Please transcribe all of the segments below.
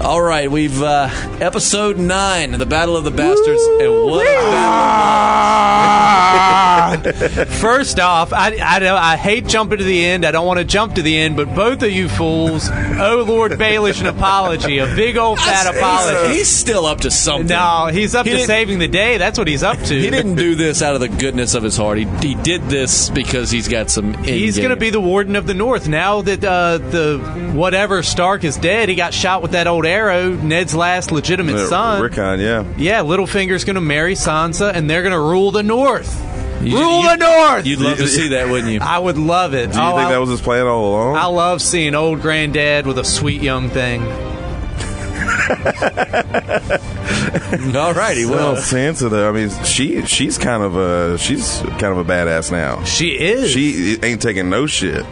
All right, we've episode 9, the Battle of the Bastards, and what a battle! First off, I hate jumping to the end. I don't want to jump to the end, but both of you fools owe Lord Baelish an apology, a big old fat apology. He's still up to something. No, he's up to saving the day. That's what he's up to. He didn't do this out of the goodness of his heart. He did this because he's got some. He's going to be the Warden of the North now that the whatever Stark is dead. He got shot with that old arrow. Ned's last legitimate son. Rickon, yeah. Yeah, Littlefinger's going to marry Sansa, and they're going to rule the North. Rule the North! You'd love to see that, wouldn't you? I would love it. Do you think that was his plan all along? I love seeing old granddad with a sweet young thing. All righty, well, Sansa though, I mean, she's kind of a badass now. She is. She ain't taking no shit.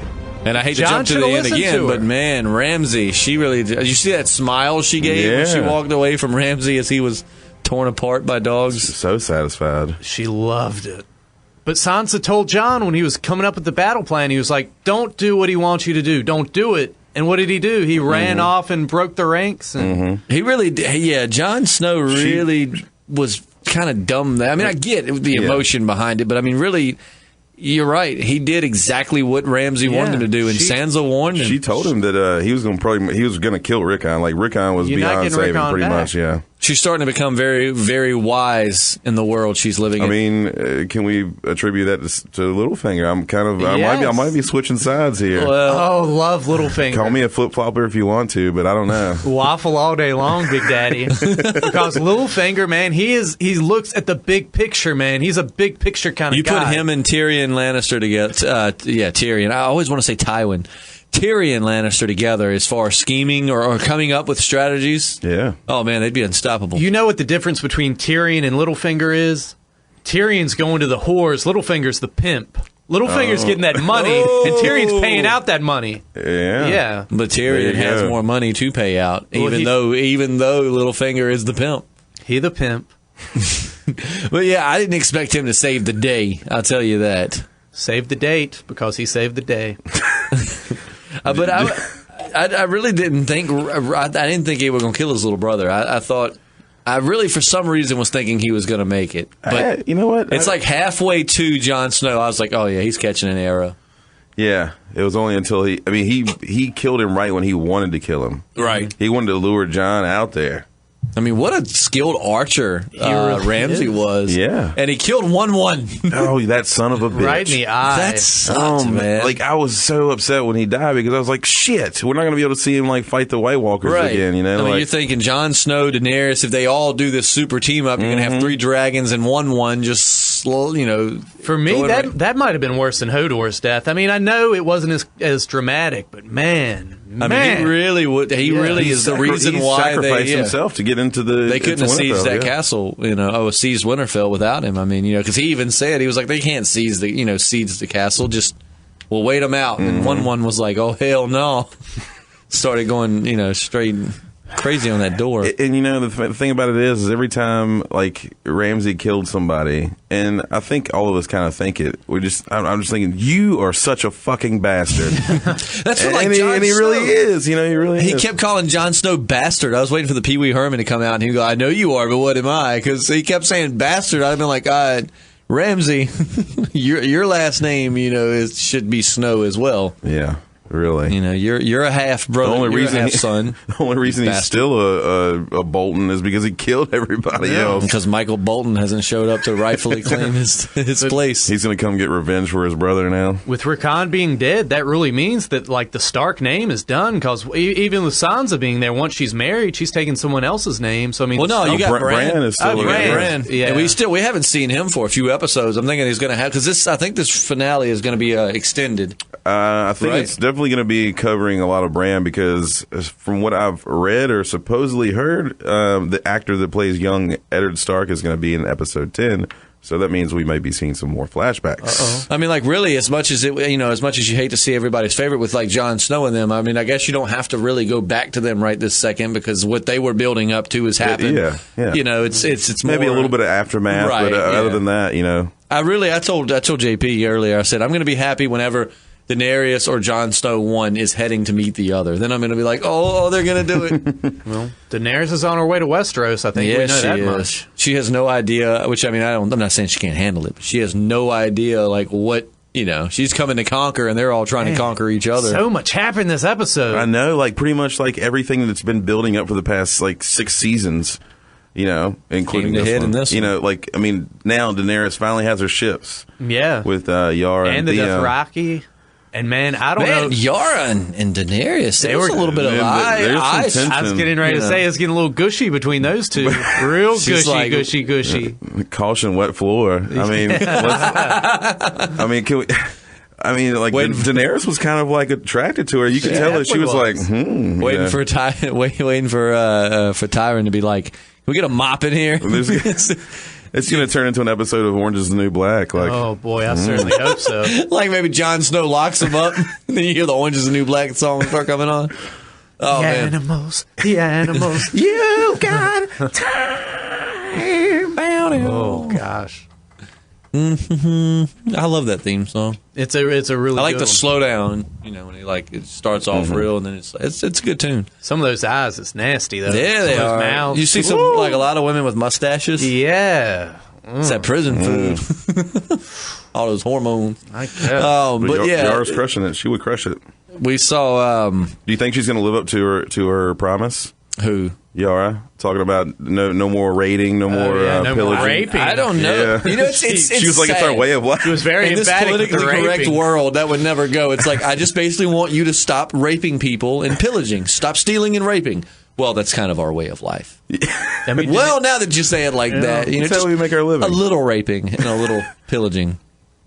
And I hate to jump to the end again, but man, Ramsay, she really did. You see that smile she gave when she walked away from Ramsay as he was torn apart by dogs? She's so satisfied. She loved it. But Sansa told Jon when he was coming up with the battle plan, he was like, don't do what he wants you to do. Don't do it. And what did he do? He ran off and broke the ranks. And He really did. Yeah, Jon Snow really was kind of dumb. I mean, I get the emotion behind it, but I mean, really, you're right. He did exactly what Ramsay wanted him to do, and Sansa warned him. She told him that he was going to kill Rickon. Like Rickon was beyond saving, pretty much. Yeah. She's starting to become very, very wise in the world she's living in. I mean, can we attribute that to Littlefinger? I might be switching sides here. Well, love Littlefinger. Call me a flip-flopper if you want to, but I don't know. Waffle all day long, Big Daddy. Because Littlefinger, man, he looks at the big picture, man. He's a big picture kind of guy. You put him and Tyrion Lannister together. Tyrion. I always want to say Tywin. Tyrion Lannister together as far as scheming or coming up with strategies. Yeah. Oh, man, they'd be unstoppable. You know what the difference between Tyrion and Littlefinger is? Tyrion's going to the whores. Littlefinger's the pimp. Littlefinger's getting that money, and Tyrion's paying out that money. Yeah. But Tyrion has more money to pay out, even though Littlefinger is the pimp. He the pimp. But yeah, I didn't expect him to save the day. I'll tell you that. Save the date, because he saved the day. But I really didn't think. I didn't think he was going to kill his little brother. I thought. I really, for some reason, was thinking he was going to make it. But you know what? It's like halfway to Jon Snow. I was like, oh yeah, he's catching an arrow. Yeah, it was only until he killed him right when he wanted to kill him. Right. He wanted to lure Jon out there. I mean, what a skilled archer Ramsay was. Yeah. And he killed 1-1. Oh, that son of a bitch. Right in the eye. That sucked, man. Like, I was so upset when he died because I was like, shit, we're not going to be able to see him, like, fight the White Walkers again, you know? I mean, you're thinking Jon Snow, Daenerys, if they all do this super team up, you're going to have 3 dragons and 1-1 just slow, For me, that might have been worse than Hodor's death. I mean, I know it wasn't as dramatic, but man. I mean, he really would. He really is the reason why sacrificed himself to get into the. They couldn't have seized that castle, seized Winterfell without him. I mean, because he even said he was like, they can't seize the castle. Just we'll wait them out. And 1-1 was like, oh hell no, started going straight crazy on that door. And the thing about it is every time like Ramsay killed somebody, and I think all of us kind of think it. I'm just thinking, you are such a fucking bastard. That's what and he really is. He really is. He kept calling Jon Snow bastard. I was waiting for the Pee Wee Herman to come out and he'd go, I know you are, but what am I? Because he kept saying bastard. I'd been like, Ramsay, your last name, should be Snow as well. Yeah. Really, you're a half brother. The only reason a half son. The only reason he's still a Bolton is because he killed everybody else. Because Michael Bolton hasn't showed up to rightfully claim his place. He's going to come get revenge for his brother now. With Rickon being dead, that really means that like the Stark name is done. Because even with Sansa being there, once she's married, she's taking someone else's name. So I mean, well, no, you got Bran is still Bran. Yeah, and we haven't seen him for a few episodes. I'm thinking he's going to have because I think this finale is going to be extended. I think it's definitely going to be covering a lot of Bran because from what I've read or supposedly heard, the actor that plays young Eddard Stark is going to be in episode 10. So that means we might be seeing some more flashbacks. I mean, like really, as much as as much as you hate to see everybody's favorite with like Jon Snow and them, I mean, I guess you don't have to really go back to them right this second because what they were building up to has happened. Yeah. It's maybe more, a little bit of aftermath, but other than that, I told JP earlier. I said I'm going to be happy whenever Daenerys or Jon Snow one is heading to meet the other. Then I'm going to be like, oh, they're going to do it. Well, Daenerys is on her way to Westeros. I think we know that much. She has no idea. Which I mean, I'm not saying she can't handle it, but she has no idea like what. She's coming to conquer, and they're all trying to conquer each other. So much happened this episode. I know, like pretty much like everything that's been building up for the past like 6 seasons, including this one. In this one. Like I mean, now Daenerys finally has her ships. Yeah, with Yara and the Dothraki. And man, I don't know. Yara and Daenerys, there was a little bit of I was getting ready to say it's getting a little gushy between those two. Real gushy. Caution, wet floor. I mean, can we? I mean, like Daenerys was kind of like attracted to her. You could tell that she was like, waiting for Tyrion to be like, "Can we get a mop in here?" It's going to turn into an episode of Orange is the New Black. Like, oh, boy, I certainly hope so. Like maybe Jon Snow locks him up, and then you hear the Orange is the New Black song start coming on. Oh, man. The animals. You got time. Oh, gosh. I love that theme song. It's a really I like good the one. slow down, when it starts off real, and then it's a good tune. Some of those eyes, it's nasty, though. Yeah, they are. Mouths. You see some, like a lot of women with mustaches. Yeah. It's that prison food. All those hormones. I guess. But Yara's crushing it. She would crush it. We saw. Do you think she's going to live up to her promise? Who? Yara, talking about no more raiding, no more no pillaging. more raping. I don't know. Yeah. It's she was like, sad. it's our way of life. She was very in this emphatic with politically the correct raping. world, that would never go. It's like, I just basically want you to stop raping people and pillaging. Stop stealing and raping. Well, that's kind of our way of life. I mean, Well, now that you say it like that, that's how we make our living. A little raping and a little pillaging.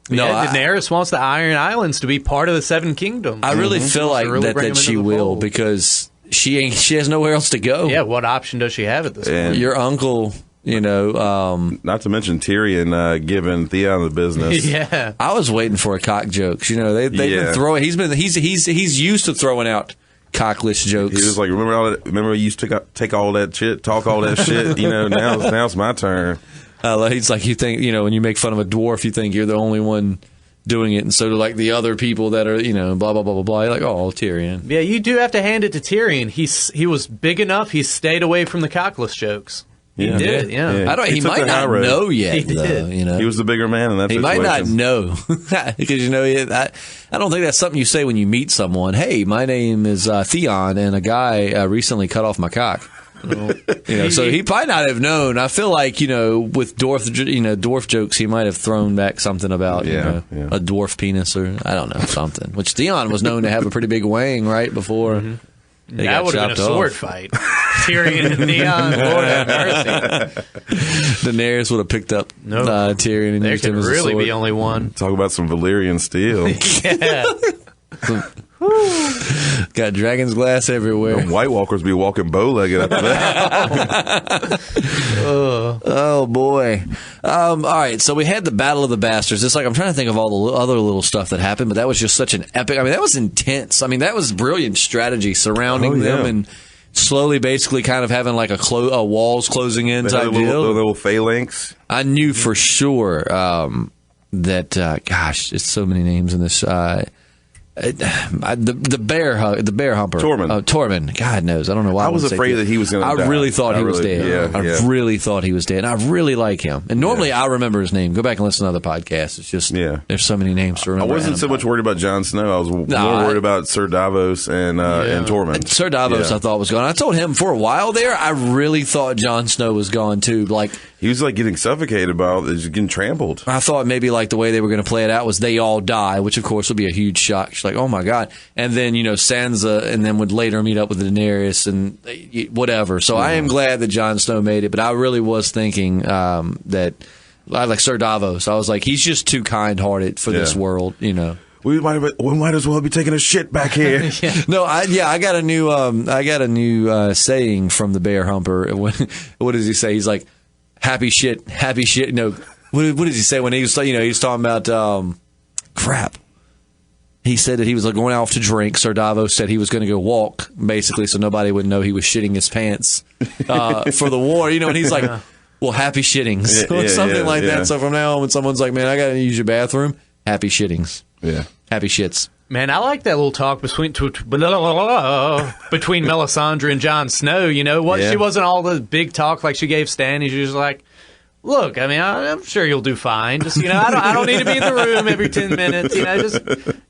Daenerys wants the Iron Islands to be part of the Seven Kingdoms. I really feel like really bring that them she into the will, fold. because she has nowhere else to go. Yeah, what option does she have at this point? And Your uncle, not to mention Tyrion giving Theon the business. Yeah. I was waiting for a cock jokes. They've been throwing. He's used to throwing out cockless jokes. He was like, remember you used to take all that shit, talk all that shit. Now it's my turn. He's like, you think, when you make fun of a dwarf, you think you're the only one doing it, and so do like the other people that are, blah blah blah blah blah. You're like, oh, Tyrion. Yeah, you do have to hand it to Tyrion. He was big enough. He stayed away from the cockless jokes. He did. Yeah. He took might the high not road. know yet. He did. Though, He was the bigger man in that He situation. might not know because I don't think that's something you say when you meet someone. Hey, my name is Theon, and a guy recently cut off my cock. So he might not have known. I feel like with dwarf jokes, he might have thrown back something about a dwarf penis or I don't know, something. Which Theon was known to have a pretty big wang right before. Mm-hmm. That would have been a sword fight. Tyrion and Theon, Lord have mercy. Daenerys would have picked up Tyrion and There used him could as a really sword. be only one. Talk about some Valyrian steel. Yeah. Got dragon's glass everywhere. Them White Walkers be walking bow-legged after that. Oh boy! All right, so we had the Battle of the Bastards. It's like I'm trying to think of all the other little stuff that happened, but that was just such an epic. I mean, that was intense. I mean, that was brilliant strategy surrounding them and slowly, basically, kind of having like a walls closing in type deal. The little phalanx. I knew for sure that. Gosh, it's so many names in this. The bear humper Tormund. God knows, I don't know why. I was afraid that he was going to die. I really thought he was dead. I really thought he was dead. And I really like him. And normally I remember his name. Go back and listen to other podcasts. It's just there's so many names to remember. I wasn't so much worried about Jon Snow. I was more worried about Sir Davos and Tormund. Sir Davos, I thought was gone. I told him for a while there. I really thought Jon Snow was gone too. Like he was like getting suffocated by just getting trampled. I thought maybe like the way they were going to play it out was they all die, which of course would be a huge shock. She's like, oh my God. And then, Sansa and then would later meet up with Daenerys and whatever. So I am glad that Jon Snow made it, but I really was thinking that I like Sir Davos. I was like, he's just too kind-hearted for this world, We might as well be taking a shit back here. No, I got a new saying from the bear humper. What does he say? He's like, happy shit. No, what does he say when he was he was talking about crap? He said that he was going off to drink. Sir Davos said he was going to go walk, basically, so nobody would know he was shitting his pants for the war. And he's like, well, happy shittings. Something like that. So from now on, when someone's like, man, I got to use your bathroom, happy shittings. Yeah. Happy shits. Man, I like that little talk between Melisandre and Jon Snow. You know what? Yeah. She wasn't all the big talk like she gave Stannis. She was like, "Look, I mean, I'm sure you'll do fine. Just I don't need to be in the room every 10 minutes. Just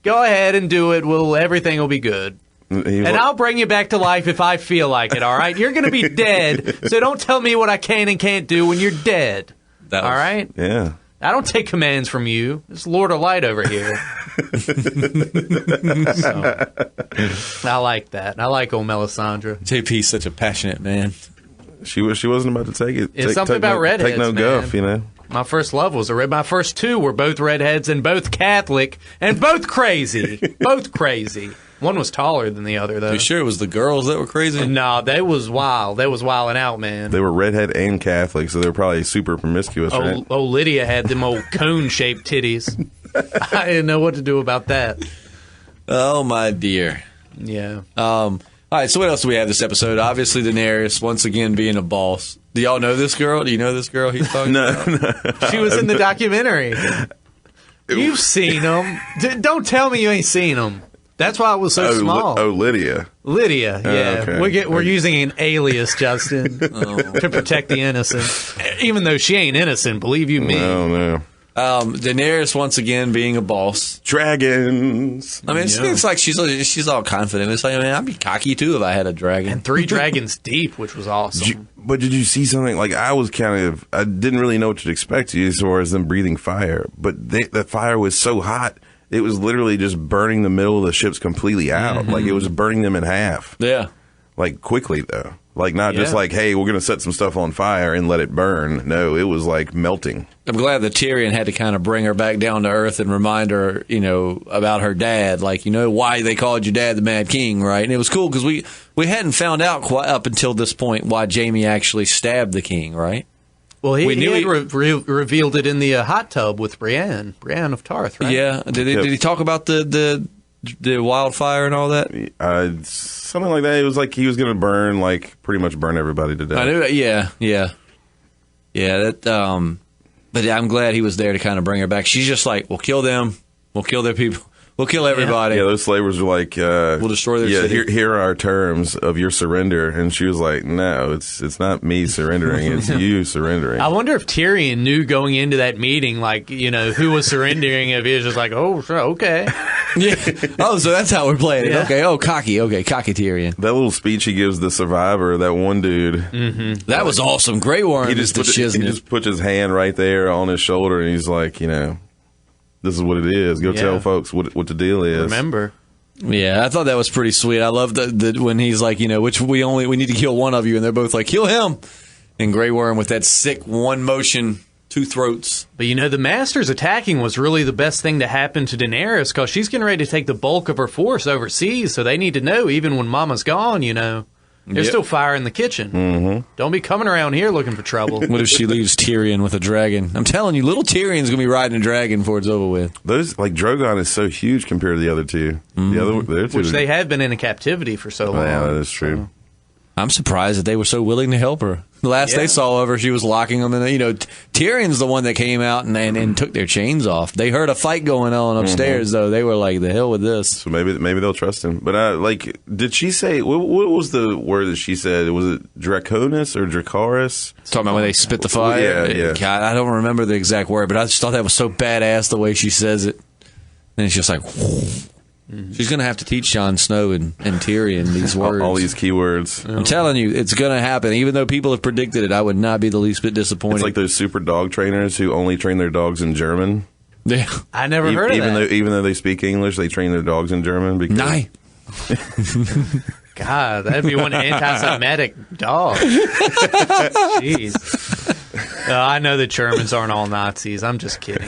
go ahead and do it. Everything will be good." And I'll bring you back to life if I feel like it. All right, you're going to be dead, so don't tell me what I can and can't do when you're dead. All right? Yeah. I don't take commands from you. It's Lord of Light over here. So, I like that. I like old Melisandre. JP's such a passionate man. She wasn't about to take it. It's something about redheads, Take no man. guff, you know. My first love was a red. My first two were both redheads and both Catholic and both crazy. Both crazy. One was taller than the other, though. You sure it was the girls that were crazy? No, they was wild. They was wilding out, man. They were redhead and Catholic, so they were probably super promiscuous, right? Oh, Lydia had them old cone-shaped titties. I didn't know what to do about that. Oh, my dear. Yeah. All right, so what else do we have this episode? Obviously, Daenerys, once again, being a boss. Do y'all know this girl? Do you know this girl he's talking about? No. She was in the documentary. You've seen them. Don't tell me you ain't seen them. That's why it was so small. Lydia. Lydia, yeah. Okay. We're using an alias, Justin, to protect the innocent. Even though she ain't innocent, believe you me. Oh, no. Daenerys, once again, being a boss. Dragons. I mean, it's like she's all confident. It's like, I'd be cocky, too, if I had a dragon. And 3 dragons deep, which was awesome. But did you see something? Like, I didn't really know what to expect as far as them breathing fire. But the fire was so hot, it was literally just burning the middle of the ships completely out. Mm-hmm. Like, it was burning them in half. Yeah. Like, quickly, though. Like, not just like, hey, we're going to set some stuff on fire and let it burn. No, it was like melting. I'm glad that Tyrion had to kind of bring her back down to earth and remind her, about her dad. Like, why they called your dad the Mad King, right? And it was cool because we hadn't found out quite up until this point why Jaime actually stabbed the king, right? Well, he revealed it in the hot tub with Brienne of Tarth, right? Yeah. Did he talk about the wildfire and all that? Something like that. It was like he was going to pretty much burn everybody to death. I knew. Yeah. That. But I'm glad he was there to kind of bring her back. She's just like, we'll kill them. We'll kill their people. We'll kill everybody. Yeah, those slavers were like, we'll destroy their city. Here are our terms of your surrender. And she was like, no, it's not me surrendering. It's you surrendering. I wonder if Tyrion knew going into that meeting, who was surrendering. If he was just like, oh, sure, okay. Yeah. Oh, so that's how we're playing it. Yeah. Okay. Oh, cocky. Okay, cocky Tyrion. That little speech he gives the survivor, that one dude. Mm-hmm. That was awesome. Grey Worm He just puts his hand right there on his shoulder, and he's like, this is what it is. Go tell folks what the deal is. Remember. Yeah, I thought that was pretty sweet. I love that when he's like, which we need to kill one of you, and they're both like, kill him. And Grey Worm with that sick one motion, 2 throats. But the Masters attacking was really the best thing to happen to Daenerys because she's getting ready to take the bulk of her force overseas, so they need to know even when Mama's gone, There's still fire in the kitchen. Mm-hmm. Don't be coming around here looking for trouble. What if she leaves Tyrion with a dragon? I'm telling you, little Tyrion's going to be riding a dragon before it's over with. Those, Drogon is so huge compared to the other two. Mm-hmm. The other two. Which they have been in a captivity for so long. Yeah, that is true. So. I'm surprised that they were so willing to help her. The last they saw of her, she was locking them in. Tyrion's the one that came out and took their chains off. They heard a fight going on upstairs, though. They were like, the hell with this. So maybe they'll trust him. But did she say what was the word that she said? Was it Draconis or Dracarys? Talking about when they spit the fire. Yeah. God, I don't remember the exact word, but I just thought that was so badass the way she says it. And it's just like. She's going to have to teach Jon Snow and Tyrion these words. All these keywords. I'm telling you, it's going to happen. Even though people have predicted it, I would not be the least bit disappointed. It's like those super dog trainers who only train their dogs in German. Yeah. I never heard of that. Even though they speak English, they train their dogs in German. Because Nein. God, that'd be one anti-Semitic dog. Jeez. I know the Germans aren't all Nazis. I'm just kidding.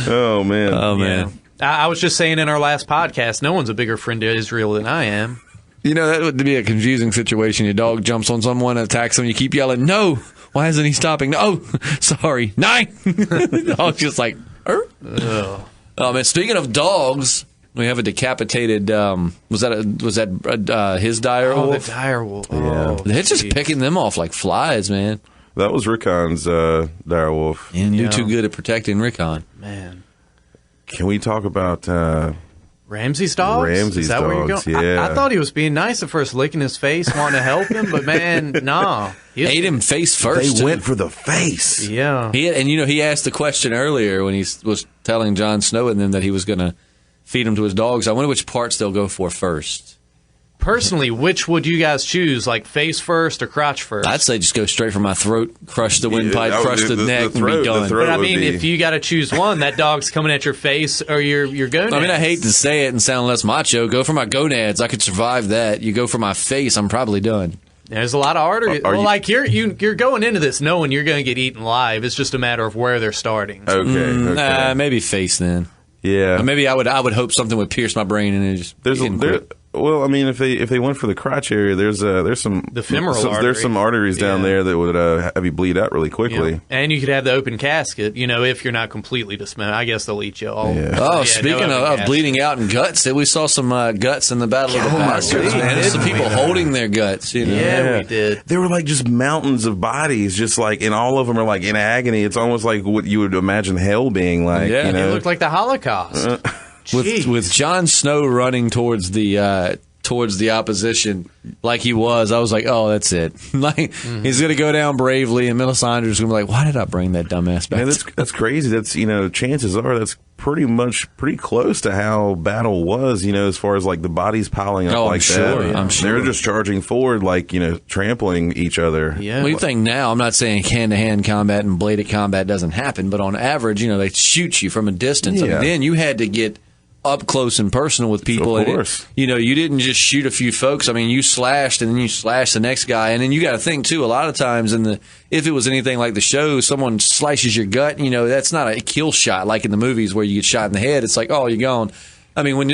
Oh, man. Yeah. I was just saying in our last podcast, no one's a bigger friend to Israel than I am. That would be a confusing situation. Your dog jumps on someone and attacks them. You keep yelling, no. Why isn't he stopping? No. Sorry. Nein. The dog's just like, Oh, man. Speaking of dogs, we have a decapitated, was that his dire wolf? Oh, the dire wolf. Yeah. Oh, They're just picking them off like flies, man. That was Rickon's dire wolf. And you're too good at protecting Rickon. Man. Can we talk about Ramsey's dogs? Ramsey's Is that where you're dogs, going? yeah. I thought he was being nice at first, licking his face, wanting to help him, but man, nah. Ate him face first. They too. went for the face. Yeah. He asked the question earlier when he was telling Jon Snow and them that he was going to feed him to his dogs. I wonder which parts they'll go for first. Personally, which would you guys choose, like face first or crotch first? I'd say just go straight for my throat, crush the windpipe, crush the neck, throat- and be done. the throat But I would mean, be- if you got to choose one, that dog's coming at your face or your gonads. I mean, I hate to say it and sound less macho. Go for my gonads. I could survive that. You go for my face, I'm probably done. There's a lot of arteries. Are Well, you- like you're going into this knowing you're going to get eaten live. It's just a matter of where they're starting. Okay. Maybe face then. Yeah. Or maybe I would hope something would pierce my brain and it just didn't quit. Well, I mean, if they went for the crotch area, there's some The femoral artery. There's some arteries down Yeah. there that would have you bleed out really quickly. Yeah. And you could have the open casket, if you're not completely dismembered. I guess they'll eat you all. Yeah. Oh, Yeah, speaking no open of casket. bleeding out and guts, we saw some guts in the Battle of the Bastards, man. There's some people holding their guts, Yeah, we did. There were like just mountains of bodies, just like, and all of them are like in agony. It's almost like what you would imagine hell being like. Yeah. you know? It looked like the Holocaust. Jeez. With Jon Snow running towards the opposition like he was, I was like, oh, that's it. Like he's gonna go down bravely, and Melisandre's gonna be like, why did I bring that dumbass back? Man, that's crazy. That's chances are that's pretty close to how battle was. As far as like the bodies piling up Oh, I'm like sure, that. I'm sure. They're just charging forward, like trampling each other. Yeah. What do you think now? I'm not saying hand-to-hand combat and bladed combat doesn't happen, but on average, they shoot you from a distance. I mean, Yeah. then you had to get up close and personal with people. Of and course. you didn't just shoot a few folks. I mean, you slashed and then you slashed the next guy. And then you got to think, too, a lot of times if it was anything like the show, someone slices your gut, that's not a kill shot like in the movies where you get shot in the head. It's like, oh, you're gone. I mean, when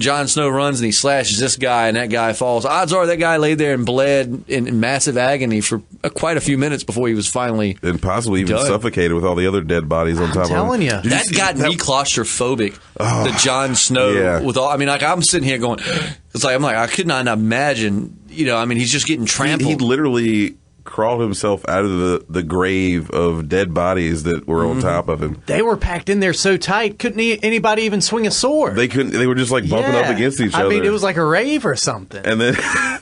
Jon Snow runs and he slashes this guy and that guy falls, odds are that guy laid there and bled in massive agony for quite a few minutes before he was finally And possibly even done. suffocated with all the other dead bodies on top of telling him. you. Did you That see got me claustrophobic. The Jon Snow Yeah. with all. I mean, like I'm sitting here going, I could not imagine. He's just getting trampled. He literally crawled himself out of the grave of dead bodies that were on top of him. They were packed in there so tight, couldn't anybody even swing a sword? They couldn't. They were just like bumping up Yeah. against each other. I mean, it was like a rave or something. and then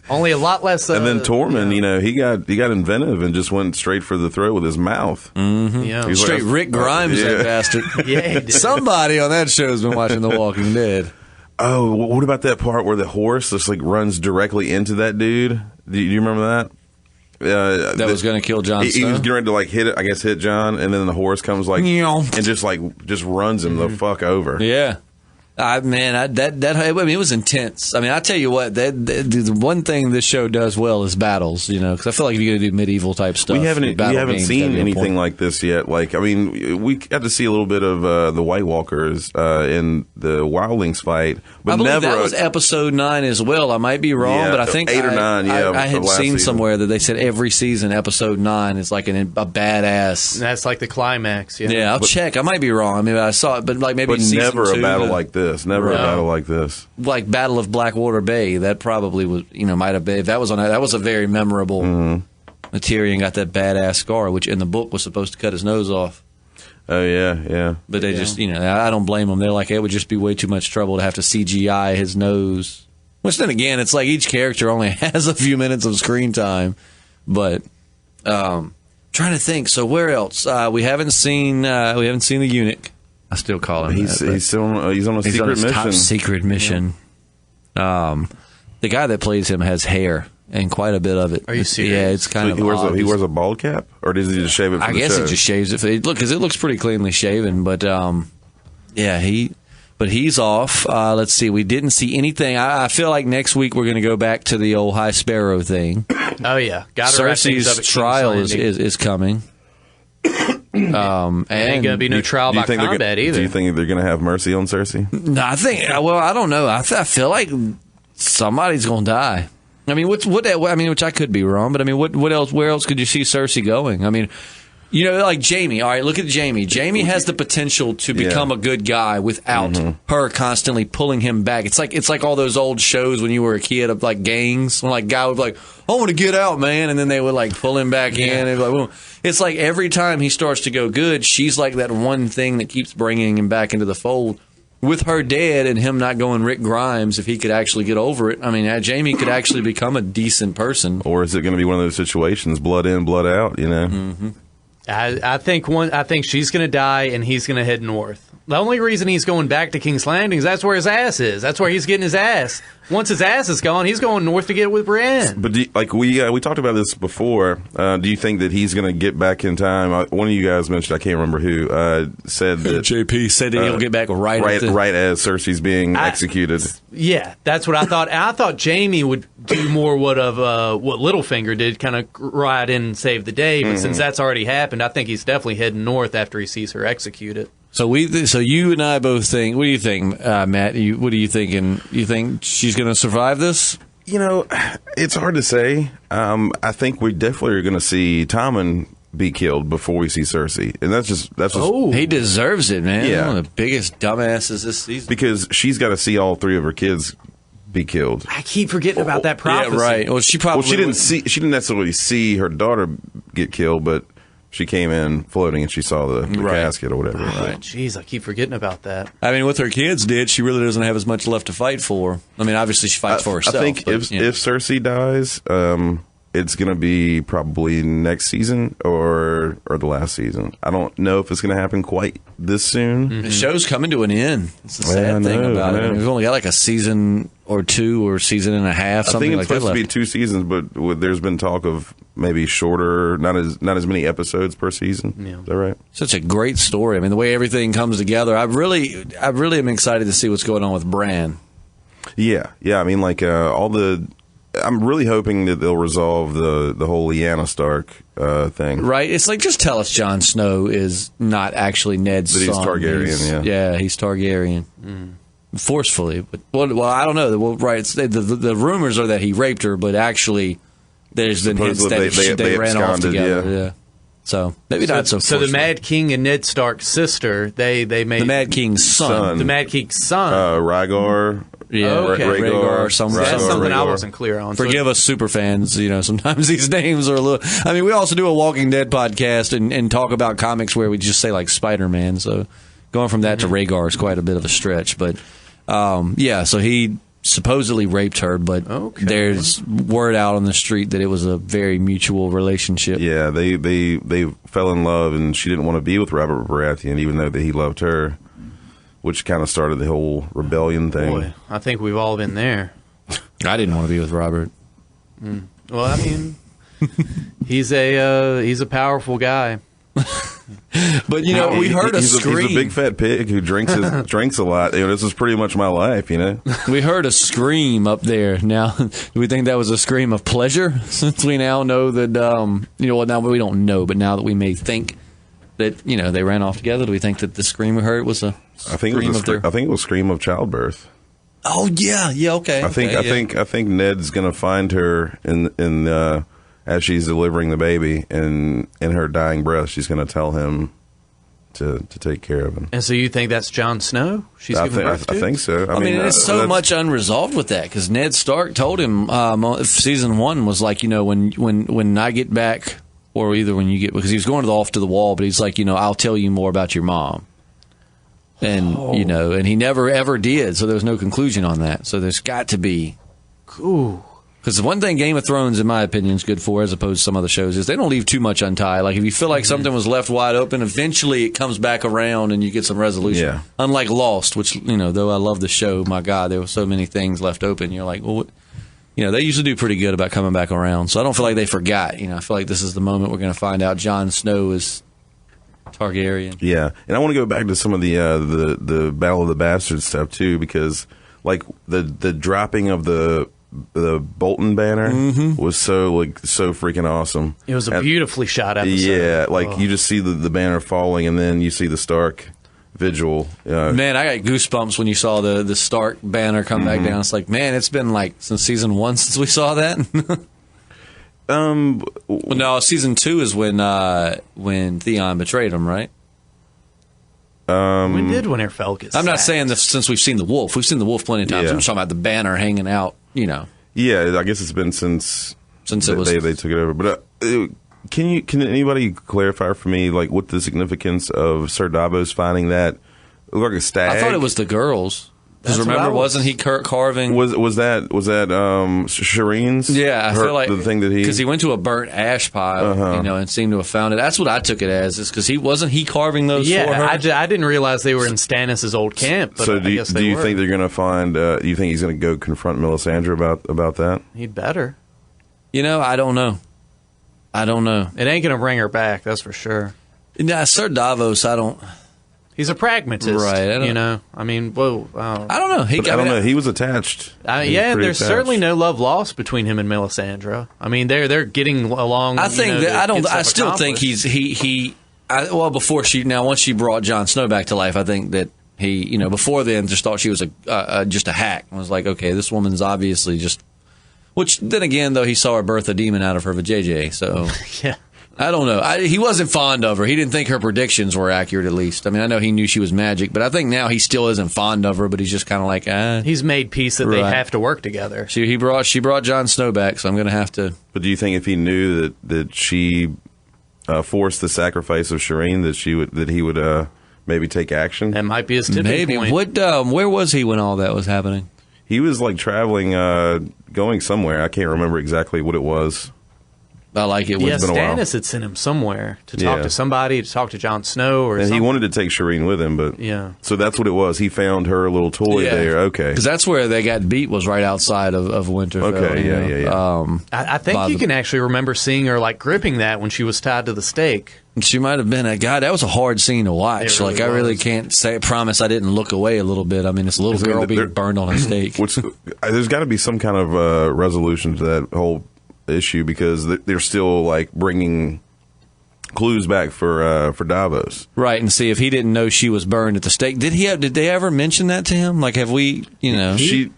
Only a lot less. and then Tormund, he got inventive and just went straight for the throat with his mouth. Yeah. He's Straight like, Rick Grimes, yeah. that bastard. Yeah, he did. Somebody on that show has been watching The Walking Dead. Oh, what about that part where the horse just like runs directly into that dude? Do you remember that? That was going to kill Jon He Snow. was getting ready to like hit John, and then the horse comes like Meow. and just runs him the fuck over. Yeah. I mean, it was intense. I mean, I tell you what, the one thing this show does well is battles, because I feel like if you're going to do medieval type stuff, We haven't battle games, seen that'd be anything important. like this yet. Like, I mean, we got to see a little bit of the White Walkers in the Wildlings fight, but I believe never. that was episode 9 as well. I might be wrong, Yeah, but I think 8 or 9, yeah, I had of last seen season. somewhere that they said every season, episode 9 is like a badass. That's like the climax. Yeah. Yeah, I'll check. I might be wrong. I mean, I saw it, but like maybe but season never 2, a battle like this. Never a No. battle like this. like Battle of Blackwater Bay. That probably was, might have been. If that was on that was a very memorable. Tyrion got that badass scar, which in the book was supposed to cut his nose off. Oh yeah. But they just, I don't blame them. They're like, it would just be way too much trouble to have to CGI his nose. Which then again, it's like each character only has a few minutes of screen time. But trying to think. So where else? We haven't seen the eunuch. I still call him. He's that, still on, he's on a but he's secret on his mission. top secret mission. The guy that plays him has hair and quite a bit of it. Are you serious? Yeah, it's kind So of. he wears obvious. he wears a bald cap, or does he just shave it? For I the guess show? he just shaves it. Because it looks pretty cleanly shaven. But yeah, he's off. Let's see. We didn't see anything. I feel like next week we're going to go back to the old High Sparrow thing. Oh yeah. Got to wrap things up Cersei's at King's trial Landing. is coming. And Ain't gonna be no trial Do you by think they're combat gonna, either. Do you think they're going to have mercy on Cersei? I think. Well, I don't know. I feel like somebody's going to die. I mean, which I could be wrong, but I mean, what else? Where else could you see Cersei going? I mean, Like Jamie. All right, look at Jamie. Jamie has the potential to become a good guy without her constantly pulling him back. It's like all those old shows when you were a kid of like gangs, when like guy would be like, I want to get out, man, and then they would like pull him back in. And like, well, it's like every time he starts to go good, she's like that one thing that keeps bringing him back into the fold. With her dad and him not going Rick Grimes, if he could actually get over it, I mean, Jamie could actually become a decent person. Or is it going to be one of those situations, blood in, blood out? I think she's going to die and he's going to head north. The only reason he's going back to King's Landing is that's where his ass is. That's where he's getting his ass. Once his ass is gone, he's going north to get with Brienne. But we talked about this before. Do you think that he's going to get back in time? One of you guys mentioned, I can't remember who, said that JP said that he'll get back right as Cersei's being executed. Yeah, that's what I thought. I thought Jamie would do more what Littlefinger did, kind of ride in and save the day. But since that's already happened, I think he's definitely heading north after he sees her executed. So you and I both think. What do you think, Matt? What are you thinking? You think she's going to survive this? It's hard to say. I think we definitely are going to see Tommen be killed before we see Cersei, and that's just. Oh, he deserves it, man. Yeah. One of the biggest dumbasses this season. Because she's got to see all three of her kids be killed. I keep forgetting about that prophecy. Yeah, right. Well, she didn't necessarily see her daughter get killed, but she came in floating and she saw the casket or whatever. Right. Jeez, I keep forgetting about that. I mean, with her kids she really doesn't have as much left to fight for. I mean, obviously she fights for herself. I think if Cersei dies, it's going to be probably next season or the last season. I don't know if it's going to happen quite this soon. The show's coming to an end. It's the sad thing about it. I mean, we've only got like a season or two or season and a half. I think it's like supposed to be 2 seasons, but there's been talk of maybe shorter, not as many episodes per season. Yeah. Is that right? Such a great story. I mean, the way everything comes together. I really am excited to see what's going on with Bran. Yeah. I mean, like I'm really hoping that they'll resolve the whole Lyanna Stark thing. Right. It's like, just tell us Jon Snow is not actually Ned's son. He's Targaryen. Yeah, he's Targaryen. Forcefully, but well, I don't know. Well, right, the rumors are that he raped her, but actually, there's been hints that they ran off together. Yeah. So maybe not so. So the Mad King and Ned Stark's sister, they made the Mad King's son. The Mad King's son, Rhaegar. Yeah, okay. Rhaegar. That's something I wasn't clear on. Forgive us, super fans. Sometimes these names are a little. I mean, we also do a Walking Dead podcast and talk about comics where we just say like Spider-Man. So going from that to Rhaegar is quite a bit of a stretch, but. So he supposedly raped her, but there's word out on the street that it was a very mutual relationship. Yeah, they fell in love, and she didn't want to be with Robert Baratheon, even though that he loved her, which kind of started the whole rebellion thing. Boy, I think we've all been there. I didn't want to be with Robert. Well, I mean, he's a powerful guy. But we heard a scream. He's a big fat pig who drinks a lot. This is pretty much my life. We heard a scream up there. Now, do we think that was a scream of pleasure? Since we now know that, now we don't know, but now that we may think that they ran off together, do we think that the scream we heard was a? I think it was a scream of childbirth. Oh yeah, okay. I think Ned's gonna find her in as she's delivering the baby, and in her dying breath, she's going to tell him to take care of him. And so you think that's Jon Snow? I think so. I mean, there's so much unresolved with that, because Ned Stark told him season 1 was like, when I get back, or either when you get, because he was going off to the wall, but he's like, I'll tell you more about your mom. And, and he never ever did, so there was no conclusion on that. So there's got to be. Ooh. Because the one thing Game of Thrones, in my opinion, is good for, as opposed to some other shows, is they don't leave too much untied. Like, if you feel like something was left wide open, eventually it comes back around and you get some resolution. Yeah. Unlike Lost, which, though I love the show, my God, there were so many things left open. You're like, well, they usually do pretty good about coming back around. So I don't feel like they forgot. I feel like this is the moment we're going to find out Jon Snow is Targaryen. Yeah. And I want to go back to some of the Battle of the Bastards stuff, too, because, like, the dropping of the Bolton banner was so freaking awesome. It was a beautifully shot episode. Yeah, you just see the banner falling, and then you see the Stark vigil. Man, I got goosebumps when you saw the Stark banner come back down. It's like, man, it's been like since season 1 since we saw that. Well, no, season 2 is when Theon betrayed him, right? When did Winterfell get I'm not sacked? saying this since we've seen the wolf. We've seen the wolf plenty of times. Yeah. I'm just talking about the banner hanging out, Yeah, I guess it's been since it was. they took it over. But can anybody clarify for me like what the significance of Sir Davos finding that looked like a stag? I thought it was the girls. Because That's what remember, I was- wasn't he carving? Was that Shireen's? Yeah, I feel like the thing that because he went to a burnt ash pile, and seemed to have found it. That's what I took it as, is because he carving those for her. Yeah, I didn't realize they were in Stannis' old camp. But So I guess they do you were. think they're going to find? Do you think he's going to go confront Melisandre about that? He'd better? I don't know. It ain't gonna bring her back. That's for sure. Nah, Sir Davos, I don't. He's a pragmatist, Right, I don't- I mean, whoa. I don't know. I don't know. He was attached. He was Yeah, pretty there's attached. certainly no love lost between him and Melisandre. I mean, they're getting along. I think that to I don't. get stuff I still think accomplished. before she brought Jon Snow back to life, I think that he, before then just thought she was just a hack. I was like, okay, this woman's obviously just. Which then again, though, he saw her birth a demon out of her vajayjay, so Yeah. I don't know. He wasn't fond of her. He didn't think her predictions were accurate, at least. I mean, I know he knew she was magic, but I think now he still isn't fond of her. But he's just kind of like, He's made peace that they Right. have to work together. She brought Jon Snow back, so I'm going to have to. But do you think if he knew that she forced the sacrifice of Shireen, that he would maybe take action? That might be his tipping Maybe. point. What? Where was he when all that was happening? He was like traveling, going somewhere. I can't remember exactly what it was. I like it. Yeah, been a while. Stannis had sent him somewhere to talk Yeah. to somebody, to talk to Jon Snow or And something. he wanted to take Shireen with him, but Yeah. So that's what it was. He found her little toy there. Okay. Because that's where they got beat, was right outside of Winterfell. Okay, yeah. I think By you the- can actually remember seeing her like gripping that when she was tied to the stake. She might have been a God. That was a hard scene to watch. It really I really was. can't promise I didn't look away a little bit. I mean, this little I mean, girl being there- burned on a stake. There's got to be some kind of resolution to that whole issue because they're still like bringing clues back for Davos. Right, and see if he didn't know she was burned at the stake. Did they ever mention that to him? Like, have we?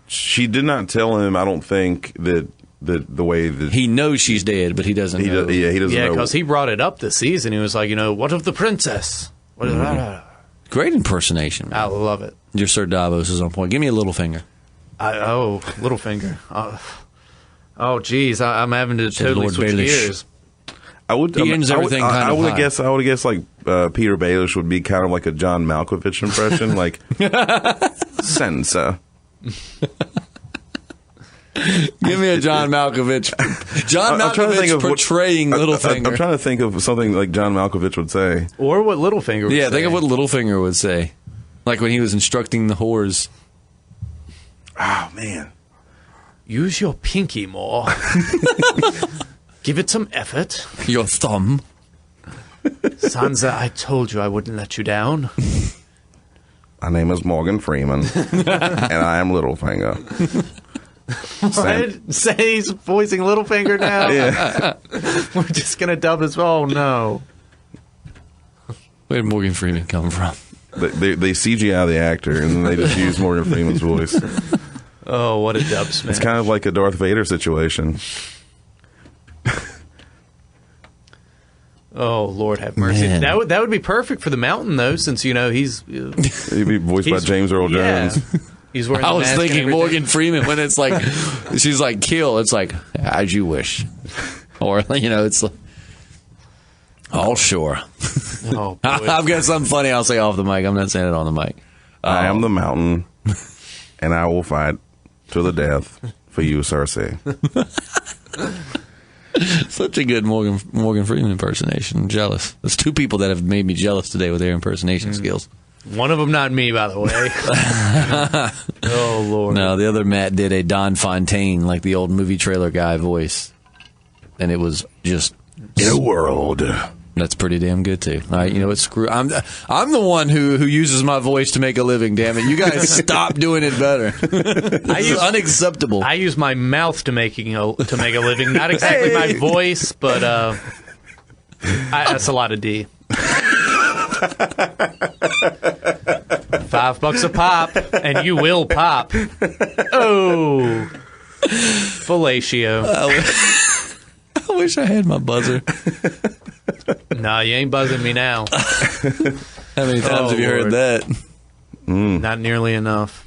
She did not tell him. I don't think that the way that He knows she's dead, but he doesn't know. he doesn't Yeah, know. because he brought it up this season. He was like, what of the princess? What Great impersonation. I love it. Your Sir Davos is on point. Give me a little finger. Littlefinger. Oh, geez, I'm having to totally Lord switch Baelish. gears. I would. He ends everything kind I of would high. guess. I would guess like Peter Baelish would be kind of like a John Malkovich impression, like Sansa. Give me a John Malkovich. John I'm trying to think Malkovich of what- portraying Littlefinger. I'm trying to think of something like John Malkovich would say. Or what Littlefinger would Yeah, say. think of what Littlefinger would say. Like when he was instructing the whores. Oh man. Use your pinky more. Give it some effort. Your thumb. Sansa, I told you I wouldn't let you down. My name is Morgan Freeman, and I am Littlefinger. What? Say he's voicing Littlefinger now? Yeah. We're just going to dub as well. Oh, no. Where did Morgan Freeman come from? They CGI the actor, and then they just use Morgan Freeman's voice. Oh, what a dubsman. It's kind of like a Darth Vader situation. Oh, Lord have mercy. Man. That would be perfect for the Mountain, though, since, he's... He'd be voiced by he's- James Earl yeah. Jones. He's wearing I the was mask and thinking everything. Morgan Freeman when it's like, she's like, kill. It's like, as you wish. Or, it's like, all sure. Oh, boy. I've got something funny I'll say off the mic. I'm not saying it on the mic. I am the mountain, and I will fight to the death for you, Cersei. Such a good Morgan Freeman impersonation. I'm jealous. There's two people that have made me jealous today with their impersonation skills. One of them not me, by the way. Oh, Lord. No, the other Matt did a Don Fontaine, like the old movie trailer guy voice. And it was just... In a world. That's pretty damn good too. All right, you know what? Screw. I'm the one who uses my voice to make a living. Damn it! You guys stop doing it better. This is unacceptable. I use my mouth to make a living. Not exactly my voice, but that's a lot of D. $5 a pop, and you will pop. Oh, fellatio. I wish I had my buzzer. No, you ain't buzzing me now. How many times have you heard Lord. that? Not nearly enough.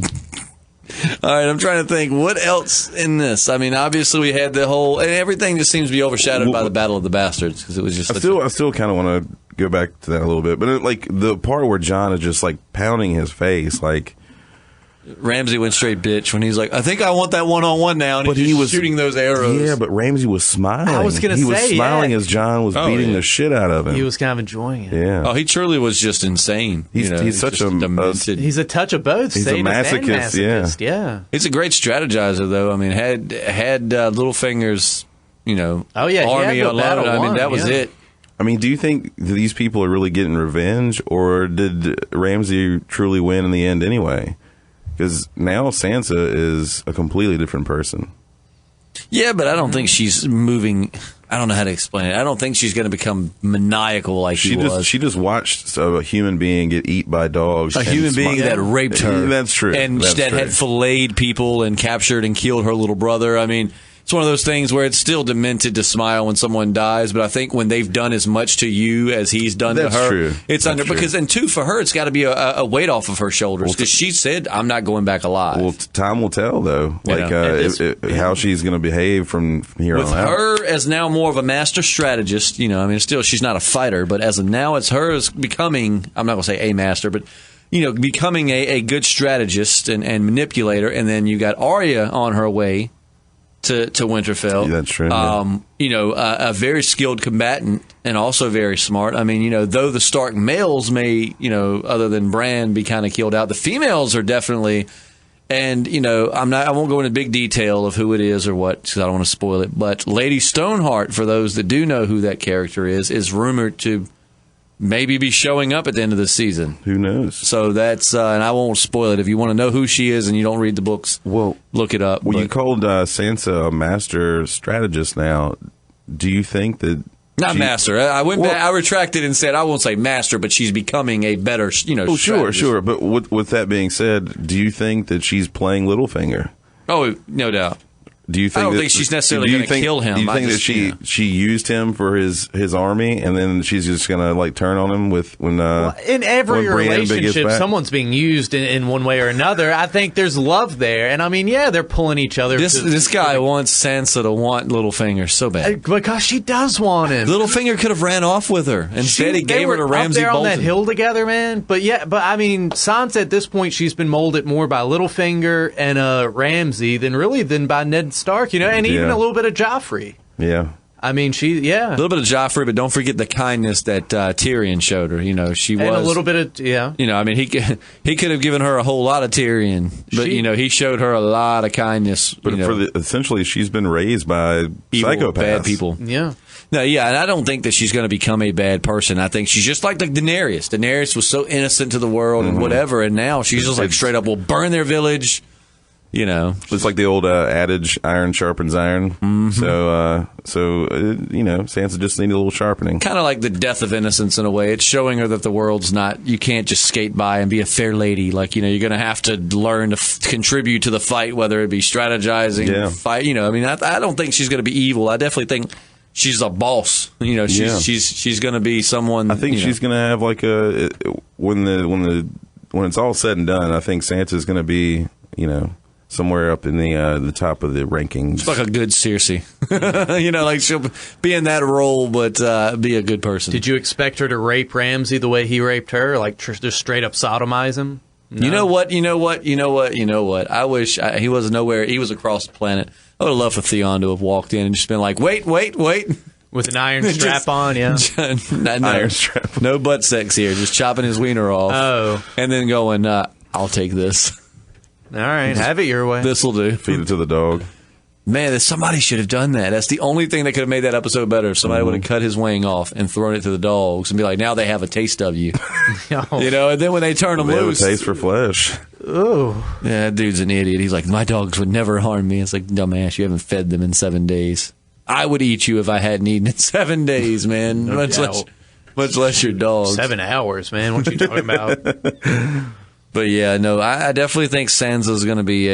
All right, I'm trying to think. What else in this? I mean, obviously we had the whole, and everything just seems to be overshadowed by the Battle of the Bastards because it was just. I still kind of want to go back to that a little bit, but like the part where John is just like pounding his face, like Ramsey went straight bitch when he's like, I think I want that one-on-one now, and But he's he just was- shooting those arrows. yeah, but Ramsey was smiling. I was gonna he was say, smiling yeah. as John was Oh, beating yeah. the shit out of him. He was kind of enjoying it. yeah. Oh, he truly was just insane. He's such just a- demented. He's a touch of both. He's a sadist and masochist, yeah. He's a great strategizer, though. I mean, had Littlefinger's, Oh, yeah, he had army the unloaded. battle I mean, won, that was yeah. it. I mean, do you think that these people are really getting revenge, or did Ramsey truly win in the end anyway? Because now Sansa is a completely different person. Yeah, but I don't think she's moving. I don't know how to explain it. I don't think she's going to become maniacal like She he just was. she just watched a human being get eat by dogs. A and human being smile. that raped her. That's true. And That's that true. had filleted people and captured and killed her little brother. I mean, it's one of those things where it's still demented to smile when someone dies, but I think when they've done as much to you as he's done That's to her, true. it's That's under true. because, and two, for her, it's got to be a weight off of her shoulders because she said, I'm not going back alive. Well, time will tell, though. Like how she's going to behave from here With on out. her as now more of a master strategist, I mean, still she's not a fighter, but as of now, it's her as becoming, I'm not going to say a master, but becoming a good strategist and manipulator, and then you got Arya on her way to Winterfell. Yeah, that's true, yeah. A very skilled combatant and also very smart. I mean, though the Stark males may, other than Bran, be kind of killed out, the females are definitely. And I won't go into big detail of who it is or what because I don't want to spoil it. But Lady Stoneheart, for those that do know who that character is rumored to maybe be showing up at the end of the season. Who knows? So that's, and I won't spoil it. If you want to know who she is and you don't read the books, Well, look it up. Well, you But- called Sansa a master strategist now. Do you think that... not she- master. I went Well- back. I retracted and said I won't say master, but she's becoming a better, Oh, sure, strategist. sure. But with that being said, do you think that she's playing Littlefinger? Oh, no doubt. Do you think I don't that- think she's necessarily do you gonna think- kill him. Do you I think that just, she used him for his army, and then she's just gonna like turn on him when In every when Brienne gets relationship, back? someone's being used in one way or another. I think there's love there. And I mean, yeah, they're pulling each other. This guy wants Sansa to want Littlefinger so bad. Because she does want him. Littlefinger could have ran off with her. Instead, he They gave her to were Ramsay up there on Bolton. that hill together, man. But I mean, Sansa at this point, she's been molded more by Littlefinger and Ramsay than by Ned Stark, and even Yeah. a little bit of Joffrey. yeah. I mean, A little bit of Joffrey, but don't forget the kindness that Tyrion showed her. She was and a little bit of I mean, he could have given her a whole lot of Tyrion, but he showed her a lot of kindness. But essentially, she's been raised by evil, psychopaths, bad people. yeah. No, yeah, and I don't think that she's going to become a bad person. I think she's just like Daenerys. Daenerys was so innocent to the world and whatever, and now she's just like straight up, will burn their village. It's like the old adage, "Iron sharpens iron." Mm-hmm. So, Sansa just needed a little sharpening. Kind of like the death of innocence in a way. It's showing her that the world's not, you can't just skate by and be a fair lady. Like, you're going to have to learn to contribute to the fight, whether it be strategizing, fight. I mean, I don't think she's going to be evil. I definitely think she's a boss. She's going to be someone. I think she's going to have like when it's all said and done. I think Sansa's going to be, somewhere up in the top of the rankings. It's like a good Cersei. Like she'll be in that role, but be a good person. Did you expect her to rape Ramsay the way he raped her? Like, just straight up sodomize him? No. You know what? I wish he was nowhere. He was across the planet. I would have loved for Theon to have walked in and just been like, wait. With an iron strap on, yeah. no, Iron strap. No butt sex here. Just chopping his wiener off. Oh. And then going, I'll take this. All right, have it your way. This will do. Feed it to the dog. Man, somebody should have done that. That's the only thing that could have made that episode better. If somebody would have cut his wing off and thrown it to the dogs and be like, now they have a taste of you. And then when they turn them They have a loose. taste for flesh. Ooh. Yeah, that dude's an idiot. He's like, my dogs would never harm me. It's like, dumbass, you haven't fed them in 7 days. I would eat you if I hadn't eaten in 7 days, man. Much less your dog. 7 hours, man. What you talking about? But yeah, no, I definitely think Sansa's going to be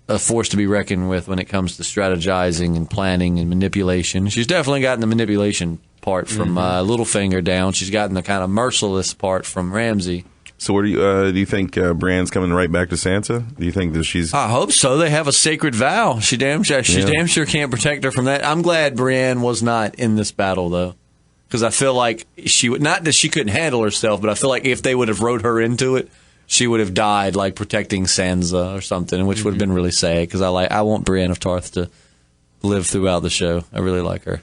a force to be reckoned with when it comes to strategizing and planning and manipulation. She's definitely gotten the manipulation part from Littlefinger down. She's gotten the kind of merciless part from Ramsay. So where do you think Bran's coming right back to Sansa? Do you think that she's... I hope so. They have a sacred vow. She damn sure can't protect her from that. I'm glad Brienne was not in this battle, though, because I feel like she would, not that she couldn't handle herself, but I feel like if they would have wrote her into it, she would have died like protecting Sansa or something, which would have been really sad, because I want Brienne of Tarth to live throughout the show. I really like her.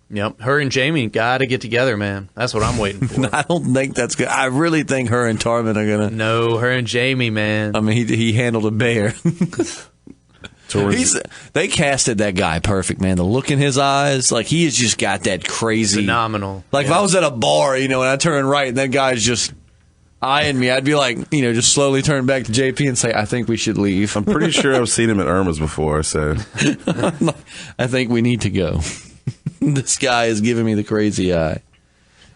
Yep, her and Jamie got to get together, man. That's what I'm waiting for. I don't think that's good. I really think her and Tarvin are gonna. No, her and Jamie, man. I mean, he handled a bear. They casted that guy perfect, man. The look in his eyes, like he has just got that crazy, phenomenal. Like if I was at a bar, and I turn right, and that guy's just eyeing me, I'd be like, just slowly turn back to JP and say, I think we should leave. I'm pretty sure I've seen him at Irma's before, so I think we need to go. This guy is giving me the crazy eye.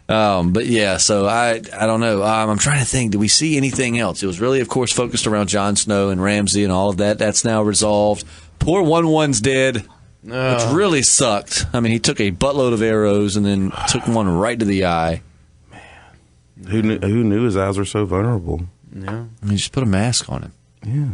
But yeah, so I don't know. I'm trying to think. Did we see anything else? It was really, of course, focused around Jon Snow and Ramsay and all of that. That's now resolved. Poor 1-1's dead, which really sucked. I mean, he took a buttload of arrows and then took one right to the eye. Man, who knew his eyes were so vulnerable? Yeah, I mean, just put a mask on him. Yeah.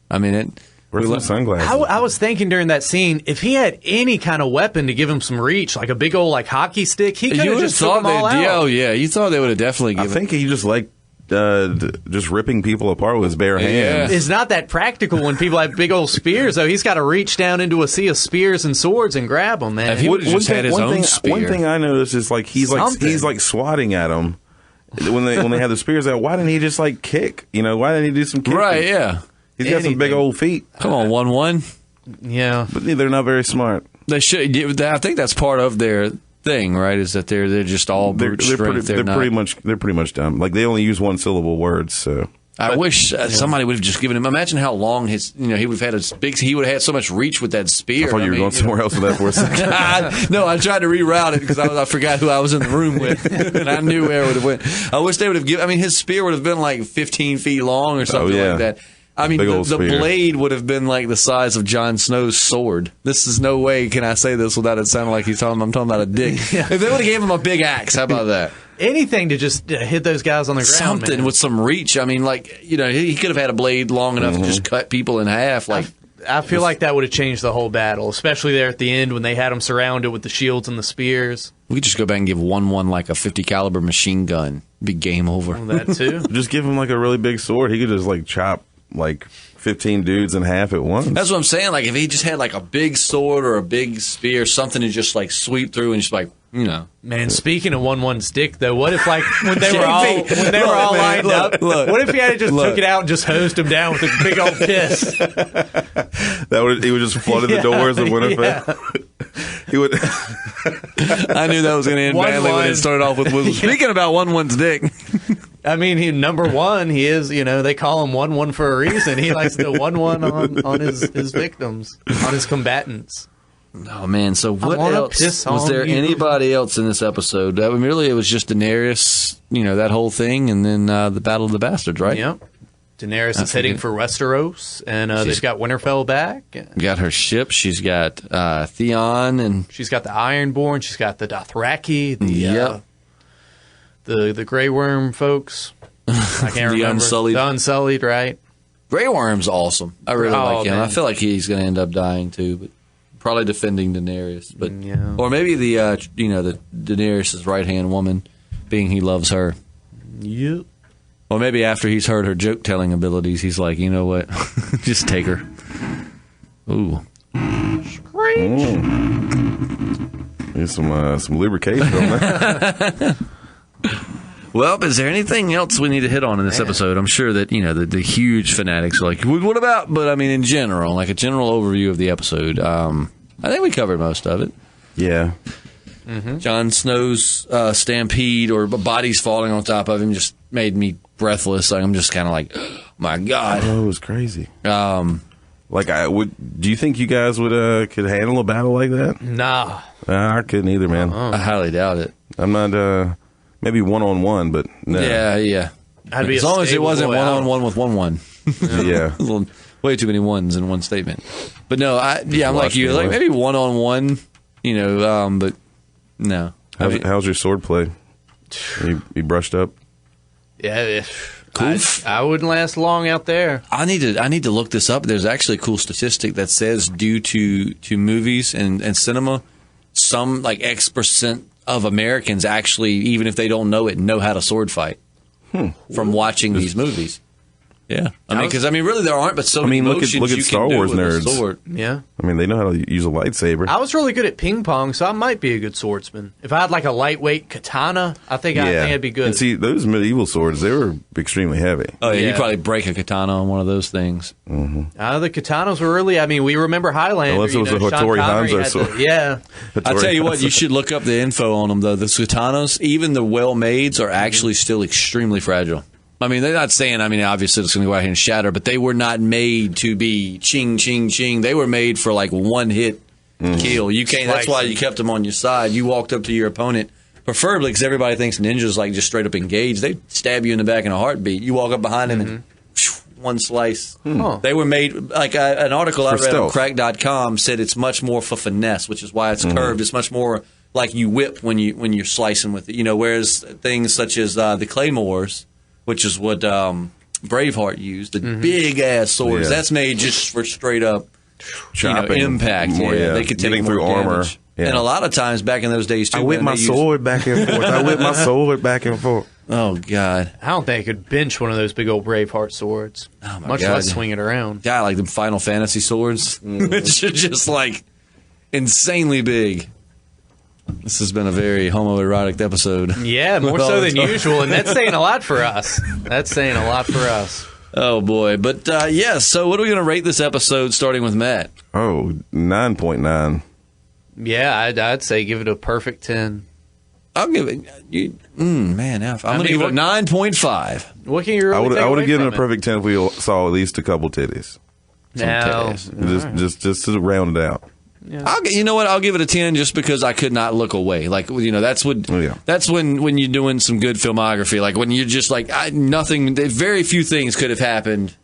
I mean, Where's the sunglasses? I was thinking during that scene, if he had any kind of weapon to give him some reach, like a big old hockey stick, he could have just took them all out. Oh yeah, you thought they would have definitely given. I think he just liked just ripping people apart with his bare hands. It's not that practical when people have big old spears, though. He's got to reach down into a sea of spears and swords and grab them, man. If he would have just had his own spear. One thing I noticed is he's swatting at them when they have the spears out. Why didn't he just kick? Why didn't he do some kicking? Right? Yeah. He's got some big old feet. Come on, 1-1. Yeah, but they're not very smart. They should. I think that's part of their thing, right? Is that they're just all brute strength. They're pretty much dumb. They only use one syllable words. So I wish somebody would have just given him. Imagine how long he would have had he would have had so much reach with that spear. I thought you were going somewhere else with that for a second. No, I tried to reroute it because I forgot who I was in the room with, and I knew where it would have went. I wish they would have given. I mean, his spear would have been 15 feet long or something like that. I mean, the blade would have been the size of Jon Snow's sword. This is no way can I say this without it sounding like I'm talking about a dick. Yeah. If they would have gave him a big axe, how about that? Anything to just hit those guys on the ground. Something man. With some reach. I mean, he could have had a blade long enough to just cut people in half. I feel like that would have changed the whole battle, especially there at the end when they had them surrounded with the shields and the spears. We could just go back and give 1-1 a 50 caliber machine gun. Be game over. Well, that too. Just give him a really big sword. He could just chop 15 dudes in half at once. That's what I'm saying. If he just had a big sword or a big spear, something to just sweep through and just Man, speaking of 1-1 stick though, what if when they were all lined up? What if he had just took it out and just hosed them down with a big old kiss? He would just flood the doors of Winterfell. Yeah. He would. I knew that was going to end badly when it started off with. Speaking about 1-1's dick. I mean, he number one. He is, they call him 1-1 for a reason. He likes to 1-1 on his victims, on his combatants. Oh man! So what else was there? Anybody else in this episode? I mean, really, it was just Daenerys, that whole thing, and then the Battle of the Bastards, right? Yep. Daenerys is heading for Westeros, and they've got Winterfell back. Got her ship. She's got Theon, and she's got the Ironborn. She's got the Dothraki. The Grey Worm folks. I can't remember. Unsullied. The Unsullied, right? Grey Worm's awesome. I really like him. Man. I feel like he's going to end up dying too, but probably defending Daenerys. But or maybe the the Daenerys' right hand woman, being he loves her. Yep. Or maybe after he's heard her joke telling abilities, he's like, you know what, just take her. Ooh. Screech. There's some lubrication on there. Well, is there anything else we need to hit on in this episode? I'm sure that, the huge fanatics are like, what about, but I mean, in general, a general overview of the episode, I think we covered most of it. Yeah. Mm-hmm. Jon Snow's stampede or bodies falling on top of him just made me breathless. I'm just kind of like, oh, my God. Oh, it was crazy. Do you think you guys could handle a battle like that? Nah. I couldn't either, man. I highly doubt it. I'm not, maybe 1-on-1, but no. Yeah. I'd be as long as it wasn't 1-on-1 with 1-1. Yeah. Way too many ones in one statement. But no, I'm like you. Like maybe one-on-one, but no. How's your sword play? You brushed up? Yeah, Cool. I wouldn't last long out there. I need to look this up. There's actually a cool statistic that says due to movies and cinema, some like X% of Americans actually, even if they don't know it, know how to sword fight from watching these movies. Yeah, because really there aren't, but so many motions look at you Star can do Wars with nerds. a sword. Yeah. I mean, they know how to use a lightsaber. I was really good at ping pong, so I might be a good swordsman. If I had like a lightweight katana, I think I'd be good. And see, those medieval swords, they were extremely heavy. Oh, yeah, Yeah. you probably break a katana on one of those things. The katanas were really, we remember Highlander. Unless it was a Sean Hattori Connery Hanzo had sword. Yeah. I tell you what, you should look up the info on them, though. The katanas, even the well-mades, are actually still extremely fragile. I mean, they're not saying, obviously it's going to go out here and shatter, but they were not made to be ching, ching, ching. They were made for like one hit kill. You can't. That's why you kept them on your side. You walked up to your opponent, preferably because everybody thinks ninjas like just straight up engage. They stab you in the back in a heartbeat. You walk up behind them and one slice. They were made, like an article I read on crack.com said it's much more for finesse, which is why it's curved. It's much more like you whip when you're slicing with it. Whereas things such as the claymores, which is what Braveheart used, the big-ass swords. Yeah. That's made just for straight-up chopping, impact. more, They could take getting more through armor. damage. Yeah. And a lot of times back in those days, too, I whip man, my they used- sword back and forth. I whip my sword back and forth. Oh, God. I don't think I could bench one of those big old Braveheart swords. Oh, my much God. less swing it around. Yeah, like the Final Fantasy swords, which are just, like, insanely big. This has been a very homoerotic episode. Yeah, more With all so the than talk. usual, and that's saying a lot for us. Oh, boy. But, so what are we going to rate this episode, starting with Matt? Oh, 9.9. Yeah, I'd say give it a perfect 10. I'll give it. I'm going to give it a 9.5. What can you really I would take have away given it a from perfect 10 if we saw at least a couple titties. Now, Just to round it out. You know what? I'll give it a 10 just because I could not look away. Like, that's what. That's when you're doing some good filmography. Like when you're just like nothing. Very few things could have happened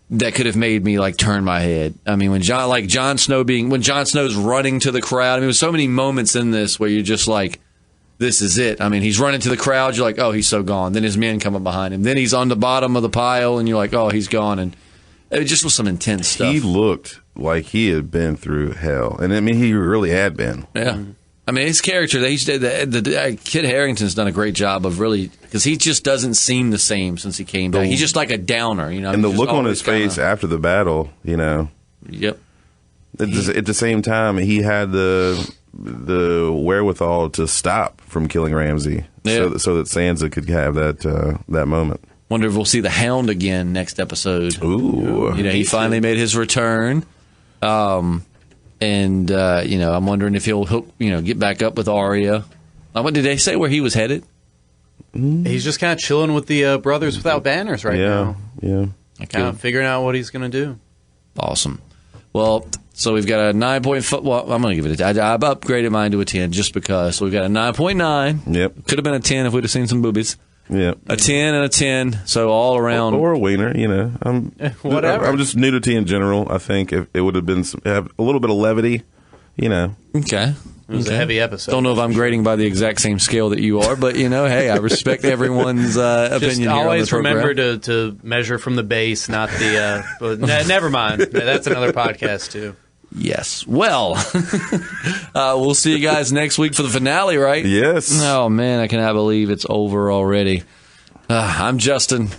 that could have made me like turn my head. I mean, when Jon Snow's running to the crowd. There's so many moments in this where you're just like, this is it. I mean, he's running to the crowd. You're like, oh, he's so gone. Then his men come up behind him. Then he's on the bottom of the pile, and you're like, oh, he's gone. And it just was some intense stuff. He looked like he had been through hell, and he really had been. Yeah. I mean, his character, Kit Harington's done a great job of really, because he just doesn't seem the same since he came back. He's just like a downer, And the look on his face after the battle, Yep. At the same time, he had the wherewithal to stop from killing Ramsay, so that Sansa could have that moment. Wonder if we'll see the Hound again next episode. Ooh. He finally made his return. I'm wondering if he'll get back up with Arya. What did they say where he was headed? he's just kind of chilling with the Brothers Without Banners right now. Yeah. Kind of figuring out what he's going to do. Awesome. Well, so we've got a 9.5. Well, I'm going to give it a 10. I've upgraded mine to a 10 just because. So we've got a 9.9. Yep. Could have been a 10 if we'd have seen some boobies. Yeah. A 10 and a 10. So all around. Or a wiener, Whatever. I'm just nudity in general. I think if it would have been have a little bit of levity, Okay. It was a heavy episode. Don't know if I'm grading by the exact same scale that you are, but hey, I respect everyone's opinion. Just here always on the program. remember to measure from the base, not the. But never mind. That's another podcast too. Yes. Well, we'll see you guys next week for the finale, right? Yes. Oh man, I cannot believe it's over already. I'm Justin.